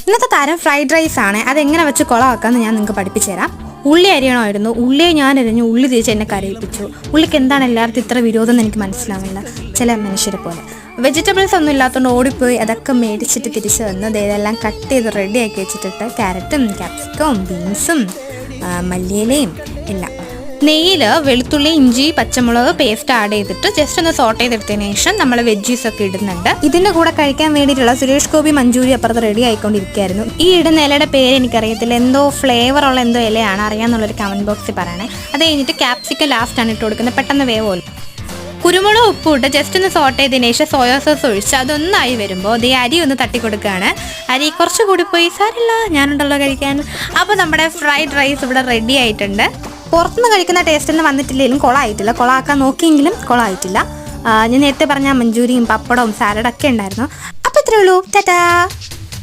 ഇന്നത്തെ താരം fried rice ആണ്. അതെങ്ങനെ വെച്ച് കുളമാക്കാമെന്ന് ഞാൻ നിങ്ങൾക്ക് പഠിപ്പിച്ചു തരാം. ഉള്ളി അരിയണമായിരുന്നു. ഉള്ളിയെ ഞാൻ അരിഞ്ഞു, ഉള്ളി തിരിച്ച് എന്നെ കരയിപ്പിച്ചു. ഉള്ളിക്ക് എന്താണ് എല്ലാവർക്കും ഇത്ര വിരോധം എന്ന് എനിക്ക് മനസ്സിലാവില്ല, ചില മനുഷ്യരെ പോലെ. വെജിറ്റബിൾസ് ഒന്നും ഇല്ലാത്തതുകൊണ്ട് ഓടിപ്പോയി അതൊക്കെ മേടിച്ചിട്ട് തിരിച്ച് വന്ന് ഇതെല്ലാം കട്ട് ചെയ്ത് റെഡിയാക്കി വെച്ചിട്ടിട്ട് ക്യാരറ്റും ക്യാപ്സിക്കവും ബീൻസും മല്ലിയിലയും എല്ലാം നെയ്യിൽ വെളുത്തുള്ളി ഇഞ്ചി പച്ചമുളക് പേസ്റ്റ് ആഡ് ചെയ്തിട്ട് ജസ്റ്റ് ഒന്ന് സോട്ട് ചെയ്തെടുത്തതിന് ശേഷം നമ്മൾ വെജീസ് ഒക്കെ ഇടുന്നുണ്ട്. ഇതിൻ്റെ കൂടെ കഴിക്കാൻ വേണ്ടിയിട്ടുള്ള സുരേഷ് ഗോപി മഞ്ചൂരി അപ്പുറത്ത് റെഡി ആയിക്കൊണ്ടിരിക്കുകയായിരുന്നു. ഈ ഇടുന്ന ഇലയുടെ പേര് എനിക്കറിയത്തില്ല, എന്തോ ഫ്ലേവറുള്ള എന്തോ ഇലയാണ്, അറിയാമെന്നുള്ളൊരു കമൻറ്റ് ബോക്സിൽ പറയണേ. അത് കഴിഞ്ഞിട്ട് ക്യാപ്സിക്കം ലാസ്റ്റാണ് ഇട്ട് കൊടുക്കുന്നത്, പെട്ടെന്ന് വേവുമല്ലോ. കുരുമുളക് ഉപ്പ് ഇട്ട് ജസ്റ്റ് ഒന്ന് സോട്ട് ചെയ്തതിന് ശേഷം സോയാ സോസ് ഒഴിച്ച് അതൊന്നായി വരുമ്പോൾ അതേ അരി ഒന്ന് തട്ടി കൊടുക്കുകയാണ്. അരി കുറച്ച് കൂടി പോയി, സാരില്ല ഞാനുണ്ടല്ലോ കഴിക്കാൻ. അപ്പോൾ നമ്മുടെ ഫ്രൈഡ് റൈസ് ഇവിടെ റെഡി ആയിട്ടുണ്ട്. പുറത്തുനിന്ന് കഴിക്കുന്ന ടേസ്റ്റൊന്നും വന്നിട്ടില്ലെങ്കിലും കുളമായിട്ടില്ല. കുളമാക്കാൻ നോക്കിയെങ്കിലും കുളമായിട്ടില്ല. ഞാൻ നേരത്തെ പറഞ്ഞ മഞ്ചൂരിയും പപ്പടവും സാലഡൊക്കെ ഉണ്ടായിരുന്നു. അപ്പോൾ ഇത്രയേ ഉള്ളൂ. ടാറ്റാ.